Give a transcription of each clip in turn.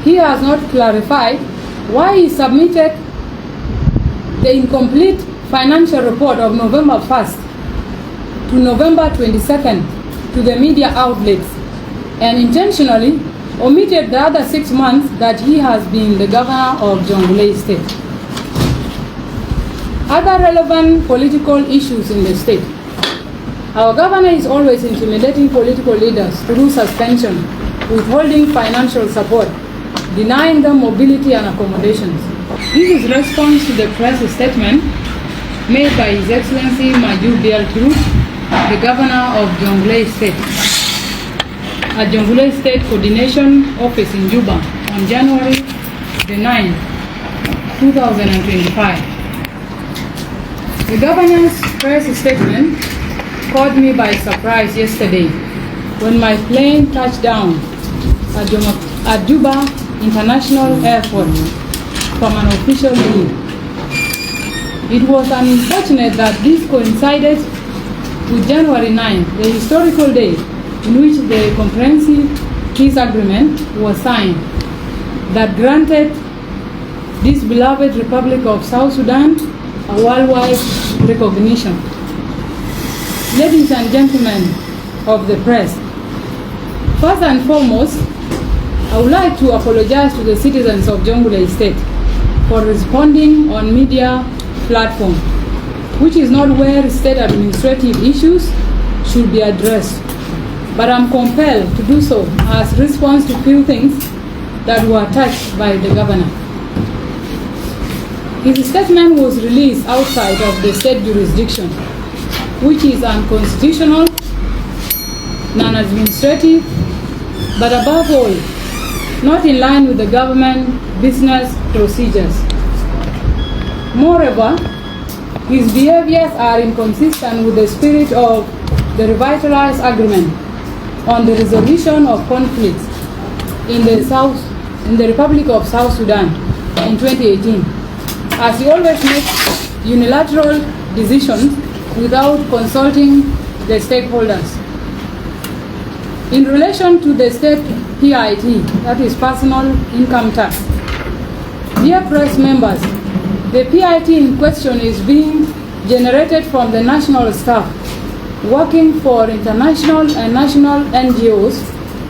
he has not clarified why he submitted the incomplete financial report of November 1st to November 22nd to the media outlets and intentionally omitted the other 6 months that he has been the governor of Jonglei State. Other relevant political issues in the state. Our governor is always intimidating political leaders through suspension, withholding financial support, denying them mobility and accommodations. This is response to the press statement made by His Excellency Mahjoub Biel Turuk, the Governor of Jonglei State, at Jonglei State Coordination Office in Juba on January the 9th, 2025. The Governor's press statement caught me by surprise yesterday when my plane touched down at Juba International Airport from an official leave. It was unfortunate that this coincided with January 9, the historical day in which the comprehensive peace agreement was signed that granted this beloved Republic of South Sudan a worldwide recognition. Ladies and gentlemen of the press, first and foremost, I would like to apologize to the citizens of Jonglei State for responding on media platform, which is not where state administrative issues should be addressed. But I'm compelled to do so as response to few things that were touched by the governor. His statement was released outside of the state jurisdiction, which is unconstitutional, non-administrative, but above all, not in line with the government business procedures. Moreover, his behaviors are inconsistent with the spirit of the revitalized agreement on the resolution of conflicts in the Republic of South Sudan in 2018, as he always makes unilateral decisions without consulting the stakeholders. In relation to the state PIT, that is personal income tax, dear press members, the PIT in question is being generated from the national staff working for international and national NGOs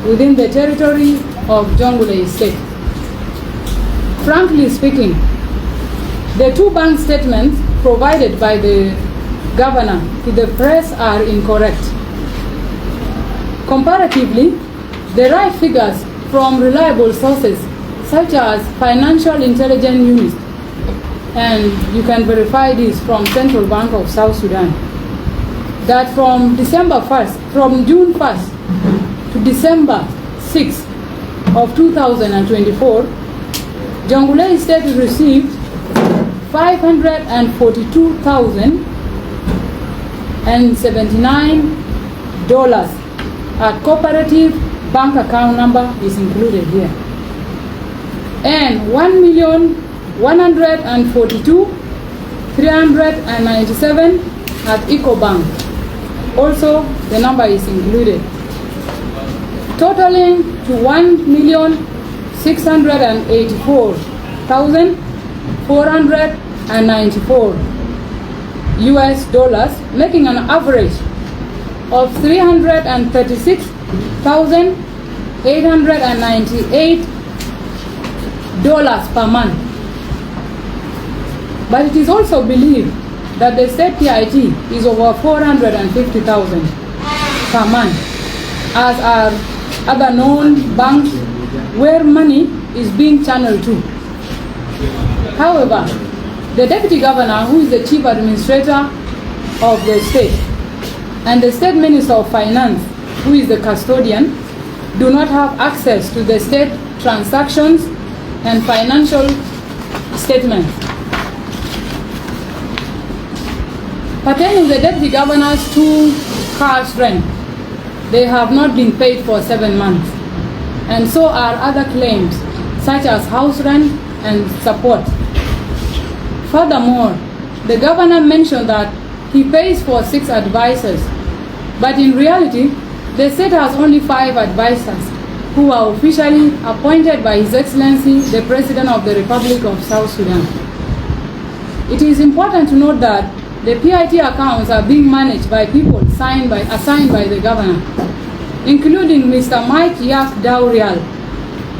within the territory of Jonglei State. Frankly speaking, the two bank statements provided by the governor to the press are incorrect. Comparatively, the right figures from reliable sources such as Financial Intelligence Unit, and you can verify this from Central Bank of South Sudan, that from June 1st to December 6th of 2024, Jonglei State received $542,079 at cooperative bank account number is included here, and $1,142,397 at EcoBank. Also, the number is included, totaling to $1,684,494 US, making an average of $336,898 per month. But it is also believed that the state PIT is over $450,000 per month, as are other known banks where money is being channeled to. However, the Deputy Governor, who is the Chief Administrator of the state, and the State Minister of Finance, who is the custodian, do not have access to the state transactions and financial statements. Pertaining to the Deputy Governor's 2 cars rent, they have not been paid for 7 months, and so are other claims such as house rent and support. Furthermore, the governor mentioned that he pays for 6 advisors, but in reality, the state has only 5 advisors who were officially appointed by His Excellency, the President of the Republic of South Sudan. It is important to note that the PIT accounts are being managed by people assigned by the Governor, including Mr. Mike Yak Daurial,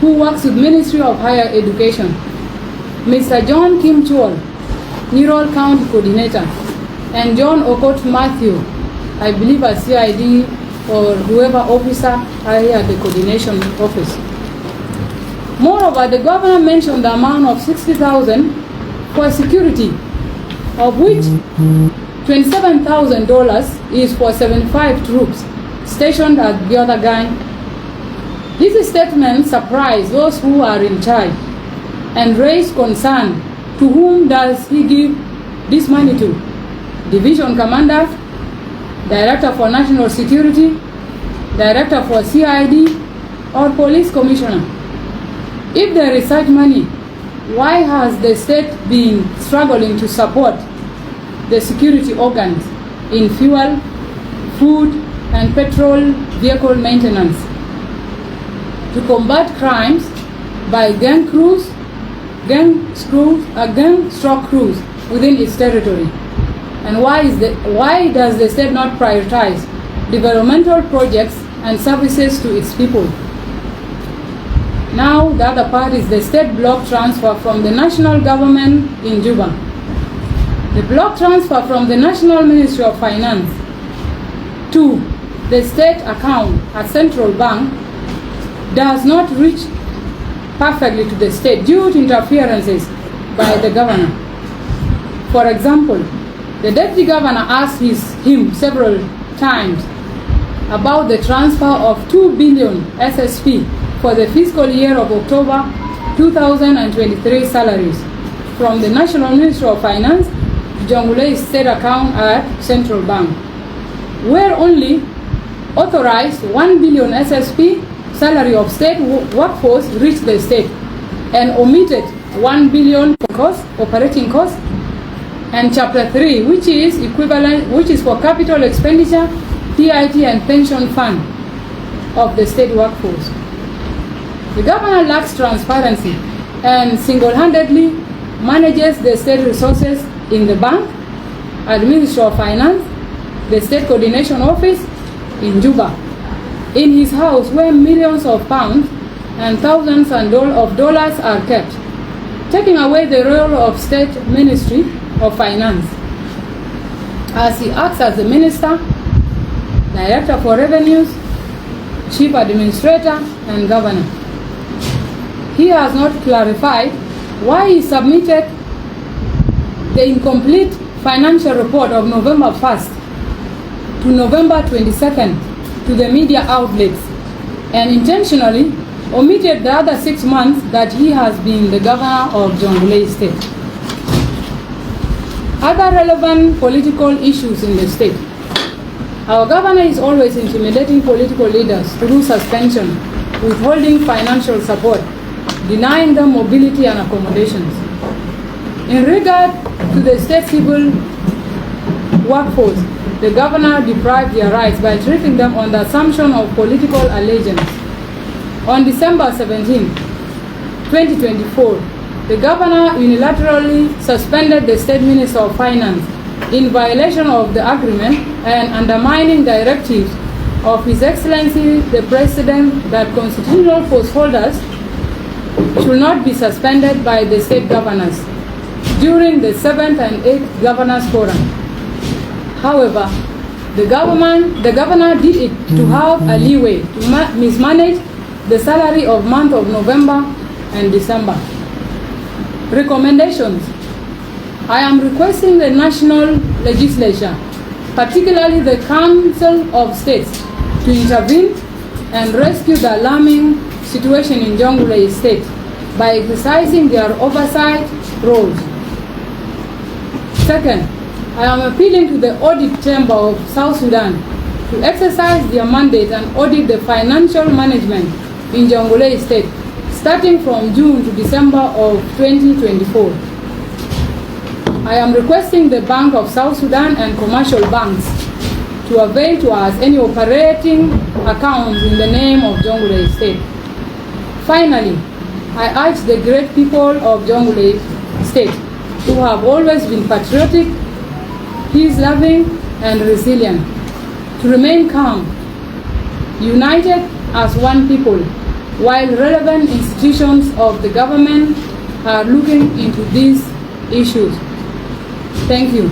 who works with Ministry of Higher Education, Mr. John Kim Chol, Nirol County Coordinator, and John Okot Matthew, I believe a CID or whoever officer here at the coordination office. Moreover, the Governor mentioned the amount of $60,000 for security, of which $27,000 is for 75 troops stationed at Biotagang. This statement surprised those who are in charge and raised concern. To whom does he give this money to? Division Commander, Director for National Security, Director for CID, or Police Commissioner? If there is such money, why has the state been struggling to support the security organs in fuel, food, and petrol vehicle maintenance, to combat crimes by gang stroke crews within its territory? And why does the state not prioritize developmental projects and services to its people? Now, the other part is the state block transfer from the national government in Juba. The block transfer from the National Ministry of Finance to the state account at Central Bank does not reach perfectly to the state due to interferences by the governor. For example, the deputy governor asked him several times about the transfer of 2 billion SSP for the fiscal year of October 2023 salaries from the National Ministry of Finance to Jonglei State account at Central Bank, where only authorized 1 billion SSP salary of state workforce reached the state and omitted 1 billion for operating costs, and Chapter 3, which is for capital expenditure, PIT and pension fund of the state workforce. The governor lacks transparency and single-handedly manages the state resources in the bank, at the Ministry of Finance, the state coordination office in Juba, in his house where millions of pounds and thousands of dollars are kept, taking away the role of State Ministry of Finance, as he acts as the Minister, Director for Revenues, Chief Administrator, and Governor. He has not clarified why he submitted the incomplete financial report of November 1st to November 22nd to the media outlets and intentionally omitted the other 6 months that he has been the Governor of Jonglei State. Other relevant political issues in the state. Our governor is always intimidating political leaders through suspension, withholding financial support, denying them mobility and accommodations. In regard to the state civil workforce, the governor deprived their rights by treating them on the assumption of political allegiance. On December 17, 2024, the governor unilaterally suspended the State Minister of Finance in violation of the agreement and undermining directives of His Excellency the President that constitutional post holders should not be suspended by the state governors during the 7th and 8th Governors Forum. However, the governor did it to have a leeway to mismanage the salary of month of November and December. Recommendations. I am requesting the national legislature, particularly the Council of States, to intervene and rescue the alarming situation in Jonglei State by exercising their oversight roles. Second, I am appealing to the Audit Chamber of South Sudan to exercise their mandate and audit the financial management in Jonglei State, starting from June to December of 2024. I am requesting the Bank of South Sudan and commercial banks to avail to us any operating accounts in the name of Jonglei State. Finally, I urge the great people of Jonglei State, who have always been patriotic, peace-loving, and resilient, to remain calm, united as one people, while relevant institutions of the government are looking into these issues. Thank you.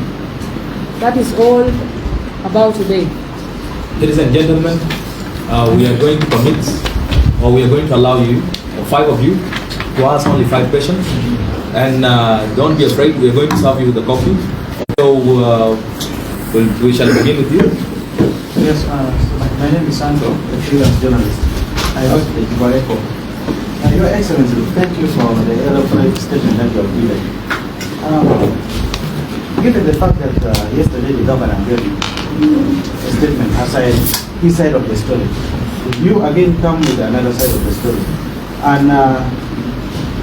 That is all about today. Ladies and gentlemen, we are going to commit, or we are going to allow you, 5 of you, to ask only 5 questions. And don't be afraid, we are going to serve you with the coffee. So we shall begin with you. Yes, my name is Sandro, a freelance journalist. I work at the Eco. Your Excellency, thank you for the elaborate statement that you have given. Given the fact that yesterday the governor gave a statement aside his side of the story, you again come with another side of the story. And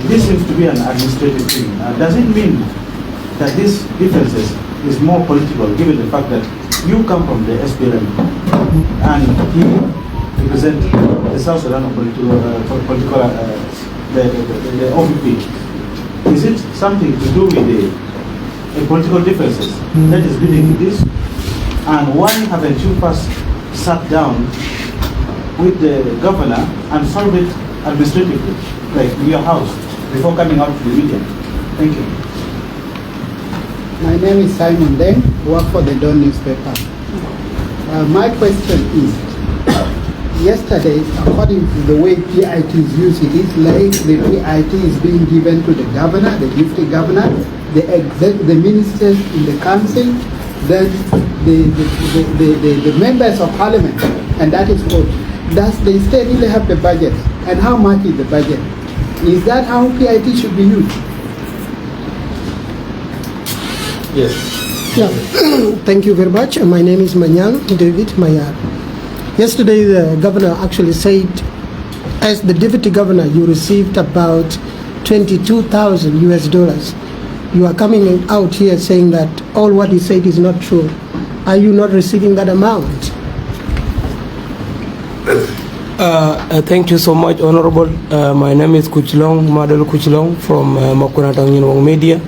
this seems to be an administrative thing. Does it mean that these differences is more political, given the fact that you come from the SPLM and he represents the South Sudan political, the OVP? Is it something to do with the political differences that is leading to this? And why haven't you first sat down with the governor and solved it administratively, like in your house, before coming out to the media? Thank you. My name is Simon Deng, work for the Dawn newspaper. My question is, yesterday, according to the way PIT is used, it is like the PIT is being given to the governor, the deputy governor, the ministers in the council, then the members of parliament, and that is all. Does the state really have the budget? And how much is the budget? Is that how PIT should be used? Yes. Yeah, thank you very much. My name is Manyang David Mayar. Yesterday, the governor actually said, as the deputy governor, you received about $22,000 US. You are coming out here saying that all what he said is not true. Are you not receiving that amount? Thank you so much, Honorable. My name is Kuchlong, Madal Kuchlong from Makunatang Media.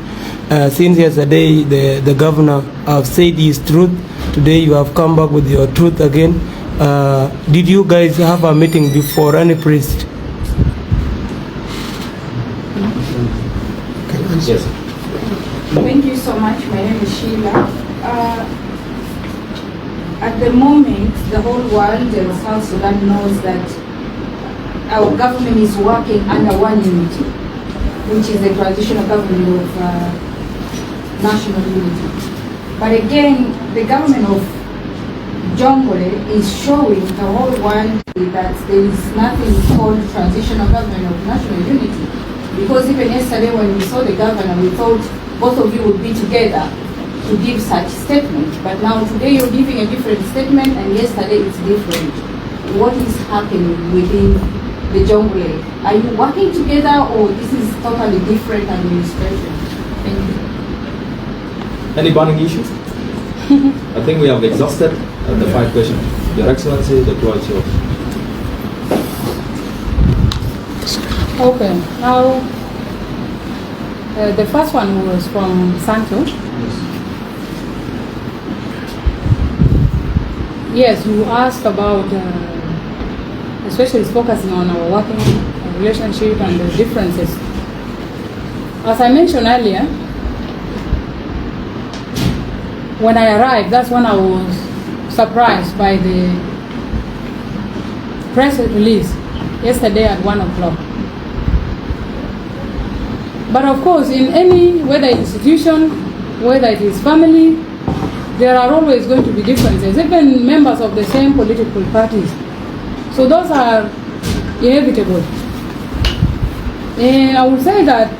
Since yesterday the governor have said his truth, today you have come back with your truth again. Did you guys have a meeting before any priest? Yes. Thank you so much. My name is Sheila. At the moment, the whole world and South Sudan knows that our government is working under one unity, which is the transitional government of national unity. But again, the government of Jonglei is showing the whole world that there is nothing called transitional government of national unity. Because even yesterday when we saw the governor, we thought both of you would be together to give such statement. But now today you're giving a different statement, and yesterday it's different. What is happening within the Jonglei? Are you working together, or this is totally different administration? Thank you. Any burning issues? I think we have exhausted the 5 questions. Your Excellency, the floor is yours. Okay, now the first one was from Santo. Yes, you asked about, especially focusing on our working relationship and the differences. As I mentioned earlier, when I arrived, that's when I was surprised by the press release yesterday at 1 o'clock. But of course, in any, whether institution, whether it is family, there are always going to be differences, even members of the same political parties. So those are inevitable. And I would say that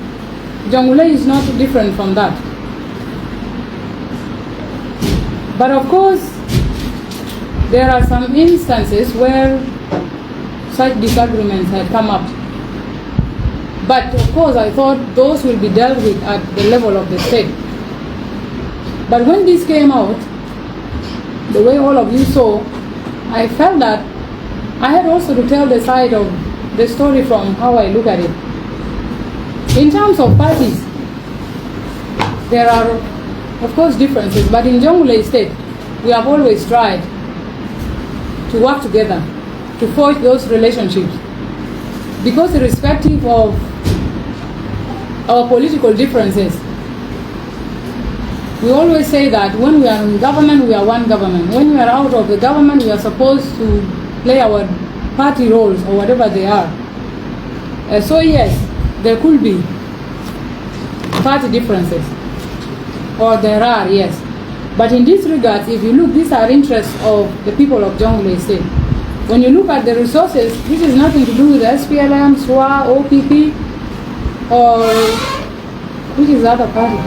Jonglei is not different from that. But of course, there are some instances where such disagreements had come up. But of course, I thought those will be dealt with at the level of the state. But when this came out, the way all of you saw, I felt that I had also to tell the side of the story from how I look at it. In terms of parties, there are, of course, differences, but in Jonglei State, we have always tried to work together, to forge those relationships. Because irrespective of our political differences, we always say that when we are in government, we are one government. When we are out of the government, we are supposed to play our party roles or whatever they are. So yes, there could be party differences, or there are, yes. But in this regard, if you look, these are interests of the people of Jonglei State. When you look at the resources, this is nothing to do with SPLM, SWA, OPP, or which is the other party?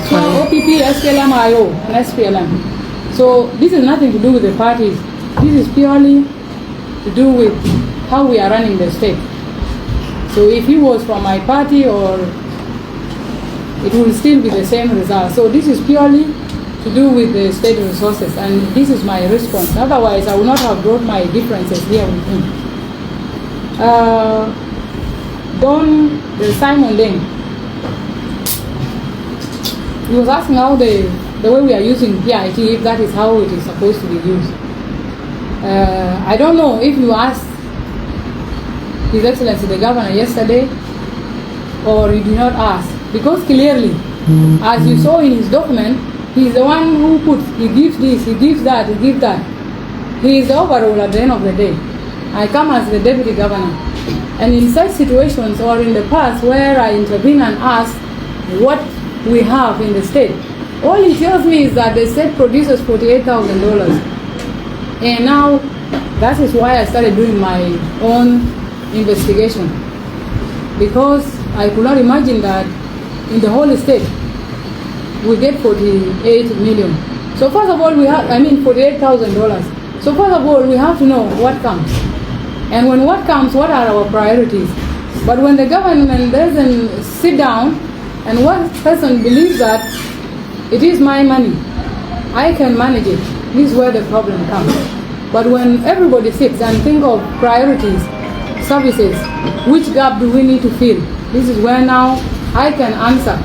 SWA, OPP, SPLM, IO, and SPLM. So this is nothing to do with the parties. This is purely to do with how we are running the state. So if he was from my party, or it will still be the same result. So this is purely to do with the state resources, and this is my response. Otherwise, I would not have brought my differences here with him. Simon Deng, he was asking how the way we are using PIT, if that is how it is supposed to be used. I don't know if you asked His Excellency the Governor yesterday, or you did not ask, because clearly, as you saw in his document, he is the one who puts, he gives this, he gives that, he gives that. He is the overall at the end of the day. I come as the Deputy Governor. And in such situations, or in the past where I intervene and ask what we have in the state, all he tells me is that the state produces $48,000. And now, that is why I started doing my own investigation. Because I could not imagine that in the whole state, we get 48 million. So first of all, $48,000. So first of all, we have to know what comes. And when what comes, what are our priorities? But when the government doesn't sit down, and one person believes that it is my money, I can manage it, this is where the problem comes. But when everybody sits and think of priorities, services, which gap do we need to fill? This is where now I can answer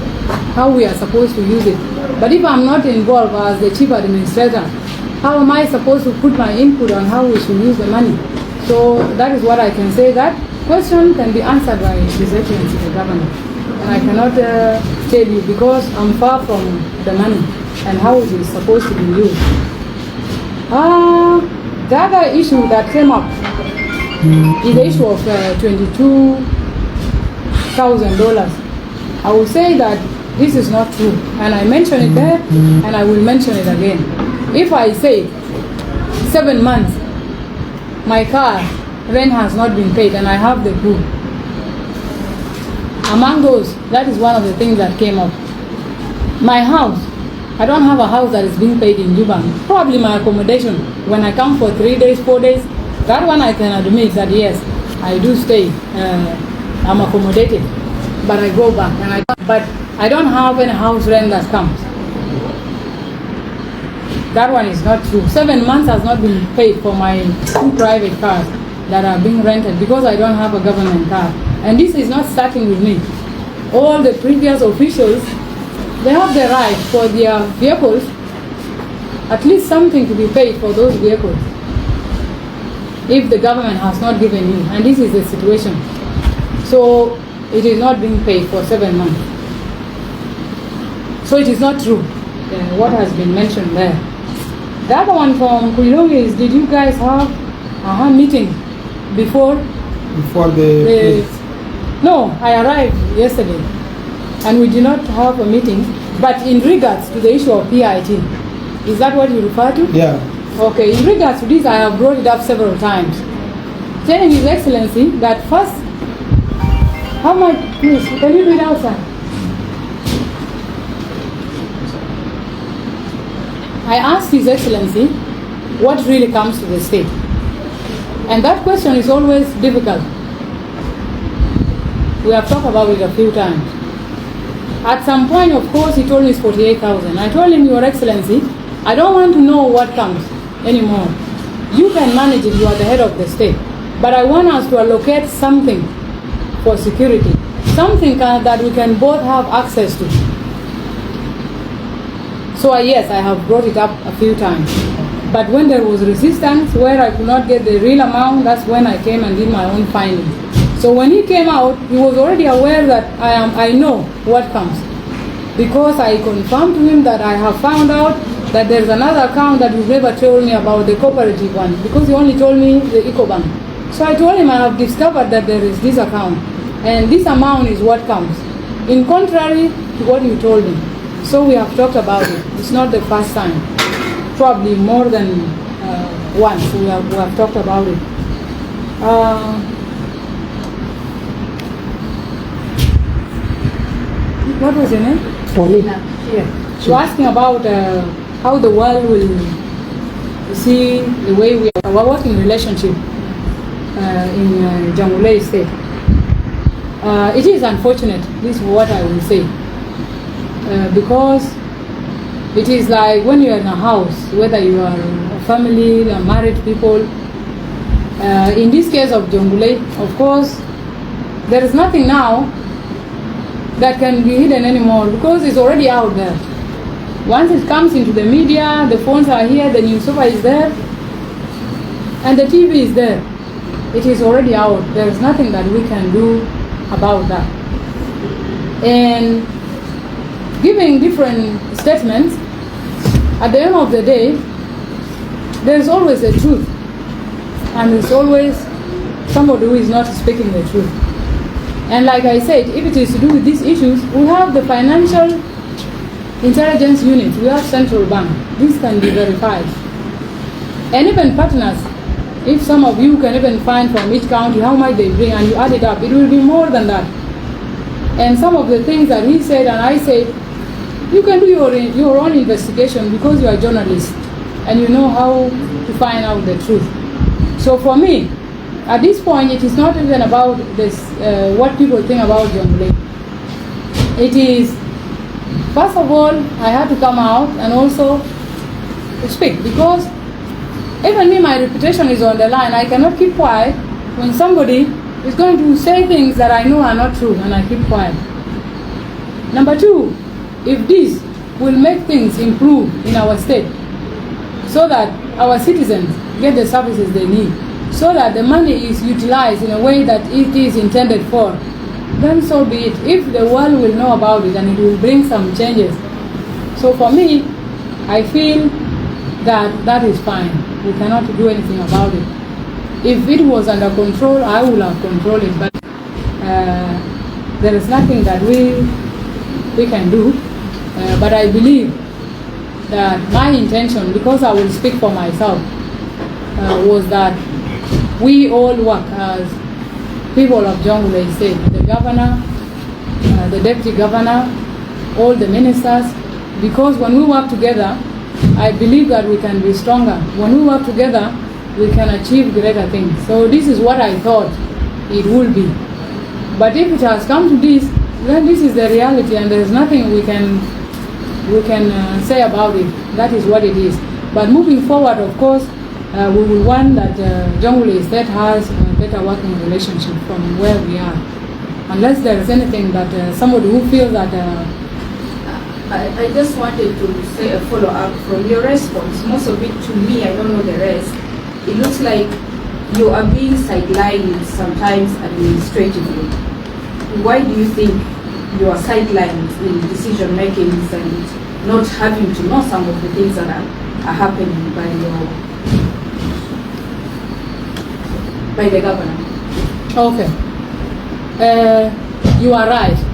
how we are supposed to use it. But if I'm not involved as the chief administrator, how am I supposed to put my input on how we should use the money? So that is what I can say. That question can be answered by His Excellency the Governor. And I cannot tell you, because I'm far from the money and how it is supposed to be used. The other issue that came up is the issue of $22,000. I will say that this is not true, and I mentioned it there, and I will mention it again. If I say 7 months, my car rent has not been paid, and I have the proof. Among those, that is one of the things that came up. My house, I don't have a house that is being paid in Juba. Probably my accommodation, when I come for 3 days, 4 days, that one I can admit that yes, I do stay, I'm accommodated. But I go back, but I don't have any house rent that comes. That one is not true. 7 months has not been paid for my 2 private cars that are being rented because I don't have a government car. And this is not starting with me. All the previous officials, they have the right for their vehicles, at least something to be paid for those vehicles, if the government has not given you. And this is the situation. So it is not being paid for 7 months. So it is not true, what has been mentioned there. The other one from Kulong is, did you guys have a meeting before? Before the No, I arrived yesterday and we did not have a meeting, but in regards to the issue of PIT, is that what you refer to? Yeah. Okay, in regards to this, I have brought it up several times, telling His Excellency that first, how much, please, can you do it outside? I asked His Excellency what really comes to the state. And that question is always difficult. We have talked about it a few times. At some point, of course, he told me it's 48,000. I told him, Your Excellency, I don't want to know what comes anymore. You can manage it, you are the head of the state. But I want us to allocate something for security, something that we can both have access to. So yes, I have brought it up a few times. But when there was resistance, where I could not get the real amount, that's when I came and did my own findings. So when he came out, he was already aware that I know what comes. Because I confirmed to him that I have found out that there's another account that you've never told me about, the cooperative one, because he only told me the EcoBank. So I told him I have discovered that there is this account, and this amount is what comes, in contrary to what you told me. So we have talked about it. It's not the first time, probably more than once we have talked about it. What was your name? Paulina. Yeah. You're asking about how the world will see the way we are working relationship in Jonglei State. It is unfortunate, this is what I will say, because it is like when you are in a house, whether you are a family, or married people. In this case of Jonglei, of course, there is nothing now that can be hidden anymore because it's already out there. Once it comes into the media, the phones are here, the newspaper is there, and the TV is there. It is already out. There is nothing that we can do about that. And giving different statements, at the end of the day, there is always a truth. And there's always somebody who is not speaking the truth. And like I said, if it is to do with these issues, we have the financial intelligence unit, we have central bank. This can be verified. And even partners, if some of you can even find from each county how much they bring and you add it up, it will be more than that. And some of the things that he said and I said, you can do your own investigation because you are journalists and you know how to find out the truth. So for me, at this point, it is not even about this, what people think about Jonglei. It is, first of all, I had to come out and also speak because even me, my reputation is on the line. I cannot keep quiet when somebody is going to say things that I know are not true and I keep quiet. Number two, if this will make things improve in our state so that our citizens get the services they need, so that the money is utilized in a way that it is intended for, then so be it. If the world will know about it and it will bring some changes. So for me, I feel that that is fine. We cannot do anything about it. If it was under control, I would have controlled it, but there is nothing that we can do. But I believe that my intention, because I will speak for myself, was that we all work as people of Jonglei State, the governor, the deputy governor, all the ministers, because when we work together, I believe that we can be stronger. When we work together, we can achieve greater things. So this is what I thought it would be. But if it has come to this, then this is the reality and there is nothing we can say about it. That is what it is. But moving forward, of course, we will want that Jonglei State has a better working relationship from where we are. Unless there is anything that somebody who feels that... I just wanted to say a follow-up from your response. Most of it to me, I don't know the rest. It looks like you are being sidelined sometimes administratively. Why do you think you are sidelined in decision makings and not having to know some of the things that are happening by the governor? Okay. You are right.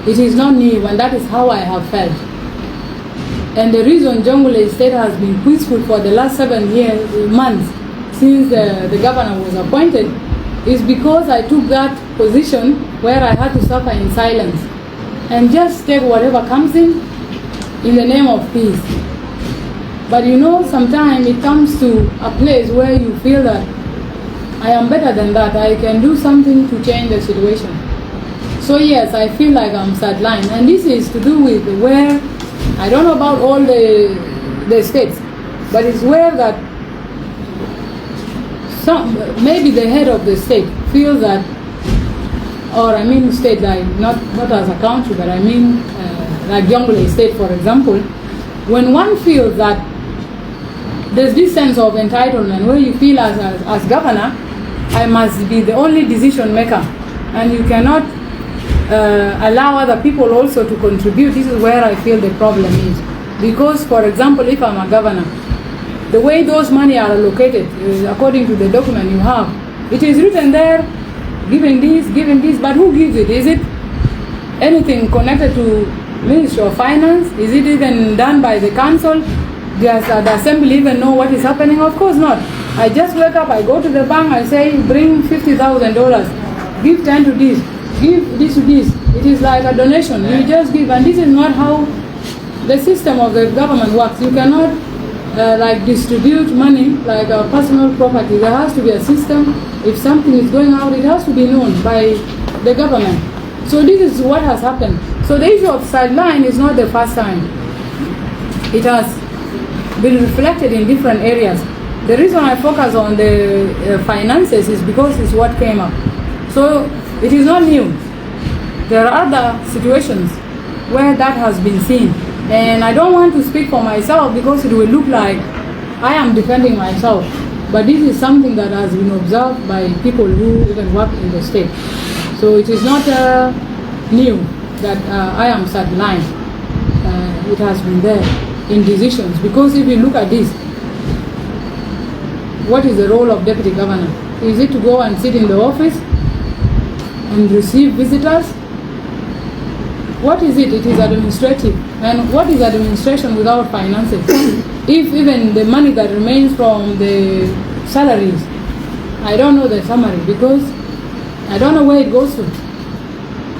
It is not new, and that is how I have felt. And the reason Jonglei State has been peaceful for the last 7 months since the governor was appointed is because I took that position where I had to suffer in silence and just take whatever comes in the name of peace. But you know, sometimes it comes to a place where you feel that I am better than that. I can do something to change the situation. So yes, I feel like I'm sidelined, and this is to do with where, I don't know about all the states, but it's where that maybe the head of the state feels that, or I mean state, like not as a country, but I mean like Jonglei State, for example, when one feels that there's this sense of entitlement where you feel as governor, I must be the only decision maker, and you cannot allow other people also to contribute. This is where I feel the problem is. Because, for example, if I'm a governor, the way those money are allocated, according to the document you have, it is written there, giving this, but who gives it? Is it anything connected to Ministry of Finance? Is it even done by the council? Does the assembly even know what is happening? Of course not. I just wake up, I go to the bank, I say, bring $50,000, give 10 to this, give this to this. It is like a donation. You just give, and this is not how the system of the government works. You cannot like distribute money like a personal property. There has to be a system. If something is going out, it has to be known by the government. So this is what has happened. So the issue of sideline is not the first time. It has been reflected in different areas. The reason I focus on the finances is because it's what came up. So it is not new. There are other situations where that has been seen. And I don't want to speak for myself because it will look like I am defending myself. But this is something that has been observed by people who even work in the state. So it is not new that I am sidelined. It has been there in decisions. Because if you look at this, what is the role of deputy governor? Is it to go and sit in the office and receive visitors? What is it? It is administrative. And what is administration without finances? If even the money that remains from the salaries, I don't know the summary because I don't know where it goes to.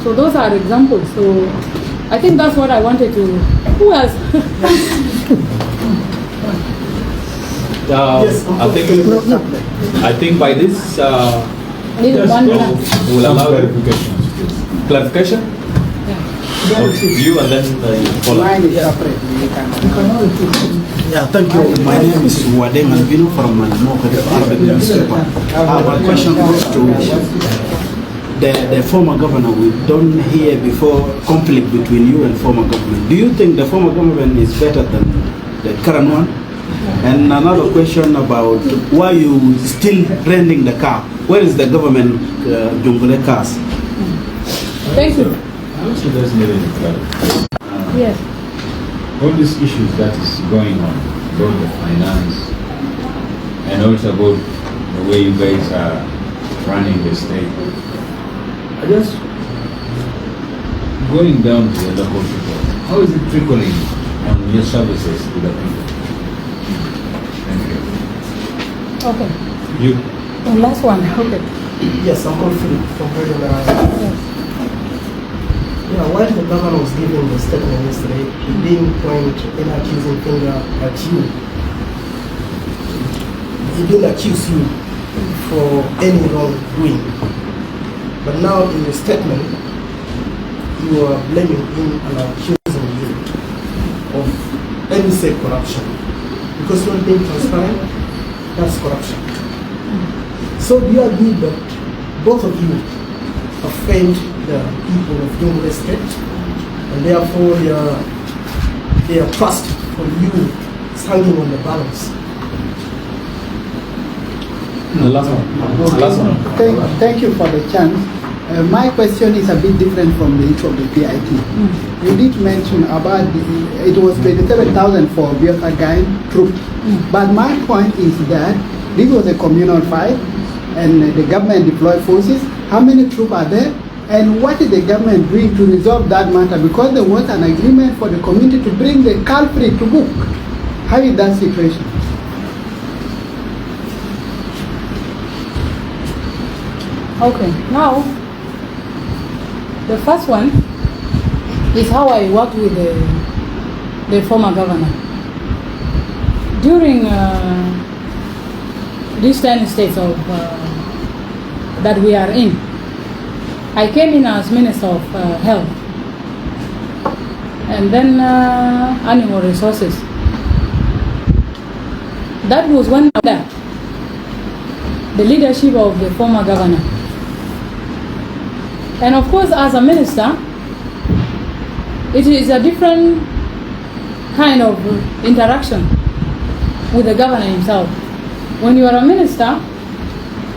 So those are examples. So I think that's what I wanted to. Who else? I think by this we'll allow clarification. You and then follow. Yeah, thank you. My name is Wadeng Albino from Malmoko, the Arabic newspaper. My question goes to the former governor. We don't hear before conflict between you and former government. Do you think the former government is better than the current one? And another question about why you still renting the car. Where is the government Jonglei cars? Thank you. Also, there's any clarification. Yes. All these issues that is going on, about the finance, and also about the way you guys are running the state. I just going down to the local people. How is it trickling on your services to the people? Thank you. Okay. You. The last one. Okay. Yes, I'm confident from Yes. Yeah, while the governor was giving the statement yesterday, he didn't point an accusing finger at you. He didn't accuse you for any wrongdoing. But now in the statement, you are blaming him and accusing you of any say corruption. Because you're being transparent, that's corruption. So do you agree that both of you offend the people of Jonglei State, and therefore their trust for you is hanging on the balance? The last one. Thank you for the chance. My question is a bit different from the issue of the PIT. You did mention about it was 27,000 for Biel troop. But my point is that this was a communal fight and the government deployed forces. How many troops are there? And what is the government doing to resolve that matter? Because there was an agreement for the community to bring the culprit to book. How is that situation? Okay. Now, the first one is how I worked with the former governor. During these 10 states of that we are in, I came in as Minister of Health and then Animal Resources. That was one of that. the leadership of the former governor. And of course, as a minister, it is a different kind of interaction with the governor himself. When you are a minister,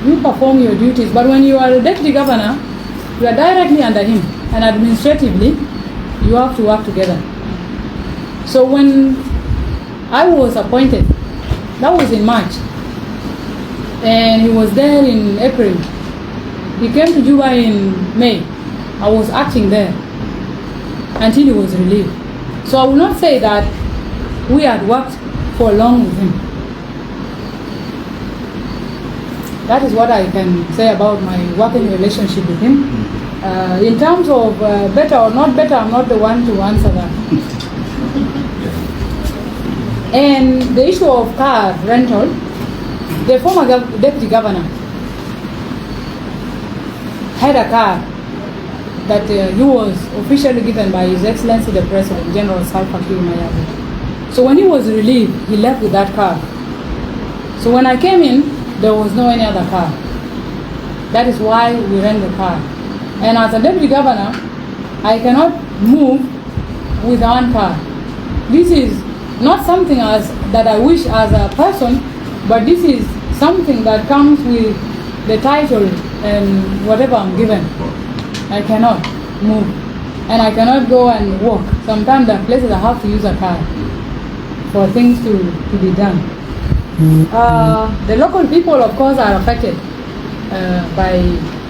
you perform your duties, but when you are a deputy governor, you are directly under him, and administratively, you have to work together. So when I was appointed, that was in March, and he was there in April. He came to Juba in May. I was acting there until he was relieved. So I will not say that we had worked for long with him. That is what I can say about my working relationship with him. In terms of better or not better, I'm not the one to answer that. And the issue of car rental, the former deputy governor had a car that he was officially given by His Excellency the President, General Salva Kiir Mayardit. So when he was relieved, he left with that car. So when I came in, there was no any other car. That is why we rent the car. And as a deputy governor, I cannot move with one car. This is not something that I wish as a person, but this is something that comes with the title and whatever I'm given. I cannot move, and I cannot go and walk. Sometimes there are places I have to use a car for things to be done. The local people, of course, are affected by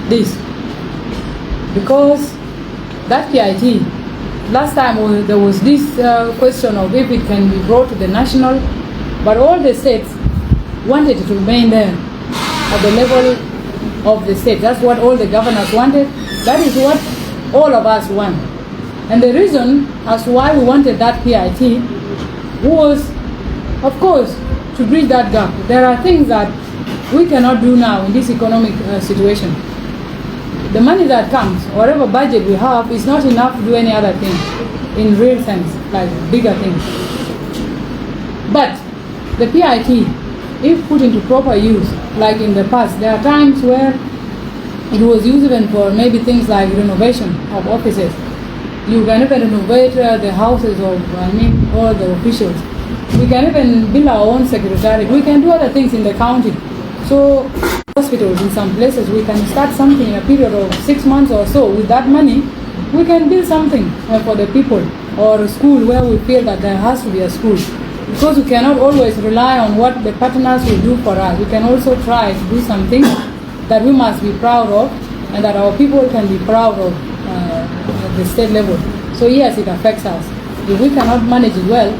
this, because that PIT, last time there was this question of if it can be brought to the national, but all the states wanted it to remain there at the level of the state. That's what all the governors wanted. That is what all of us want. And the reason as to why we wanted that PIT was, of course, to bridge that gap. There are things that we cannot do now in this economic situation. The money that comes, whatever budget we have, is not enough to do any other thing in real sense, like bigger things. But the PIT, if put into proper use, like in the past, there are times where it was used even for maybe things like renovation of offices. You can even renovate the houses of, all the officials. We can even build our own secretariat. We can do other things in the county. So hospitals in some places, we can start something in a period of 6 months or so. With that money, we can build something for the people, or a school where we feel that there has to be a school. Because we cannot always rely on what the partners will do for us. We can also try to do something that we must be proud of, and that our people can be proud of at the state level. So yes, it affects us. If we cannot manage it well,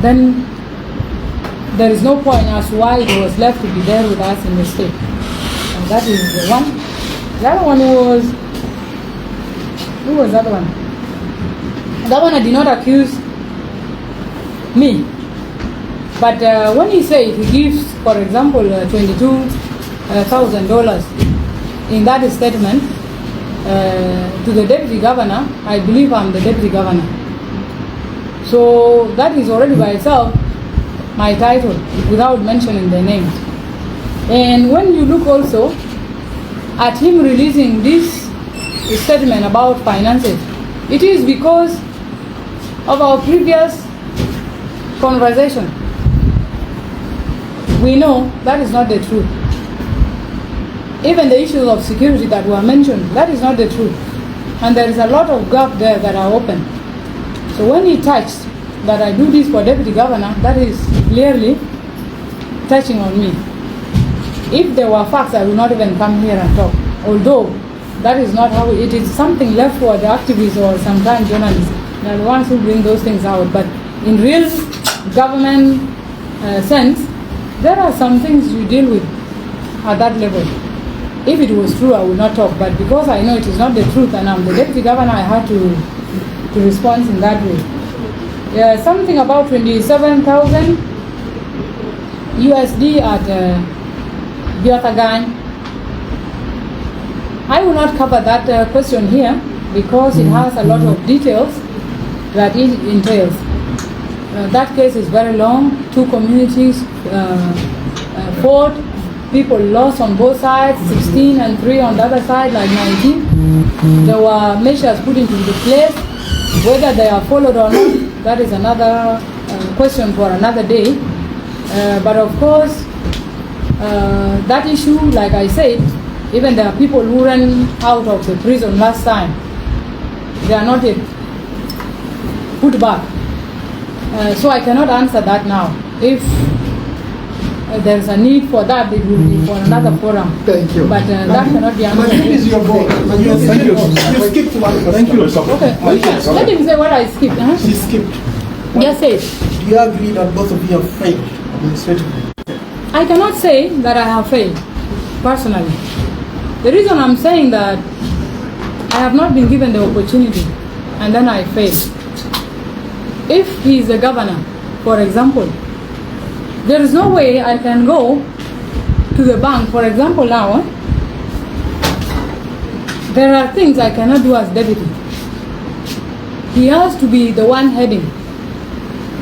then there is no point as to why it was left to be there with us in the state. And that is the one. The other one was, who was that one? That one I did not accuse me. But when he said he gives, for example, $22,000 in that statement to the deputy governor, I believe I'm the deputy governor. So that is already by itself my title, without mentioning their names. And when you look also at him releasing this statement about finances, it is because of our previous conversation. We know that is not the truth. Even the issues of security that were mentioned, that is not the truth. And there is a lot of gap there that are open. So when he touched that I do this for deputy governor, that is clearly touching on me. If there were facts, I would not even come here and talk. Although that is not how it is, something left for the activists or sometimes journalists. They are the ones who bring those things out. But in real government sense, there are some things you deal with at that level. If it was true, I would not talk. But because I know it is not the truth, and I'm the deputy governor, I had to respond in that way. Something about 27,000 USD at Biatagan. I will not cover that question here because it has a lot of details that it entails. That case is very long. Two communities fought people lost on both sides, 16 and 3 on the other side, like 19. There were measures put into the place. Whether they are followed or not, that is another question for another day. But of course, that issue, like I said, even there are people who ran out of the prison last time. They are not yet put back. So I cannot answer that now. If there is a need for that, it will be for another forum. Thank you. But that cannot be answered. Mahjoub is your board. Thank you. You skipped one question. Thank you. Okay, let him say what I skipped. Huh? She skipped. Just say it. Do you agree that both of you have failed administratively? I cannot say that I have failed, personally. The reason I'm saying that I have not been given the opportunity and then I failed. If he is the governor, for example, there is no way I can go to the bank, for example now, there are things I cannot do as deputy. He has to be the one heading.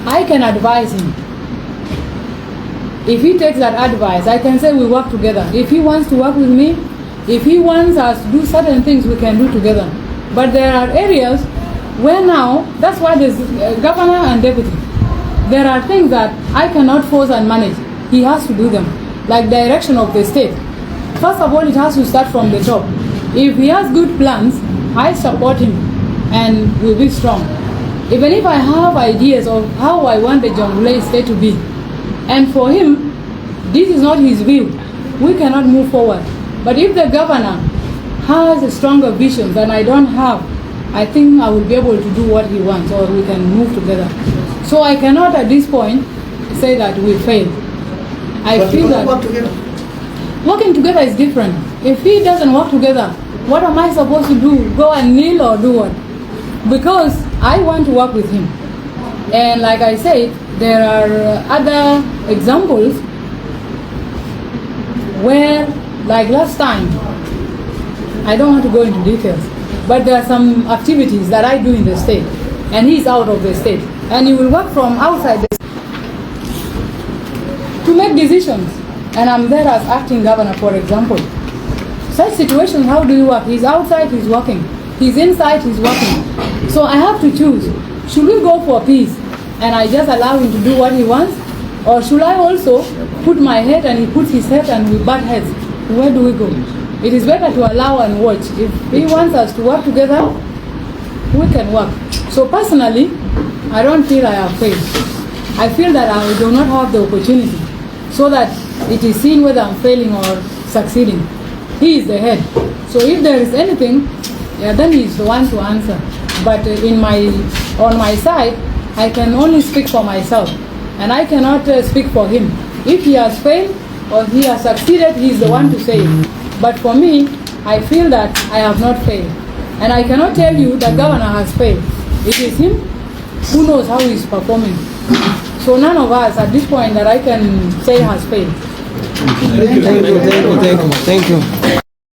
I can advise him. If he takes that advice, I can say we work together. If he wants to work with me, if he wants us to do certain things, we can do together. But there are areas where now, that's why there's governor and deputy. There are things that I cannot force and manage. He has to do them, like direction of the state. First of all, it has to start from the top. If he has good plans, I support him and we'll be strong. Even if I have ideas of how I want the Jonglei State to be, and for him, this is not his view, we cannot move forward. But if the governor has a stronger vision than I don't have, I think I will be able to do what he wants, or we can move together. So I cannot at this point say that we failed. I feel that work together. working together is different. If he doesn't work together, what am I supposed to do? Go and kneel or do what? Because I want to work with him. And like I said, there are other examples where, like last time, I don't want to go into details, but there are some activities that I do in the state, and he's out of the state, and he will work from outside the state to make decisions, and I'm there as acting governor, for example. Such situations, how do you work? He's outside, he's working. He's inside, he's working. So I have to choose. Should we go for peace and I just allow him to do what he wants? Or should I also put my head and he puts his head and we butt heads? Where do we go? It is better to allow and watch. If he wants us to work together, we can work. So personally, I don't feel I have failed. I feel that I do not have the opportunity so that it is seen whether I'm failing or succeeding. He is the head. So if there is anything, then he is the one to answer. But on my side, I can only speak for myself, and I cannot speak for him. If he has failed or he has succeeded, he is the one to say it. But for me, I feel that I have not failed. And I cannot tell you that governor has failed. It is him who knows how he is performing. So none of us at this point that I can say has failed. Thank you.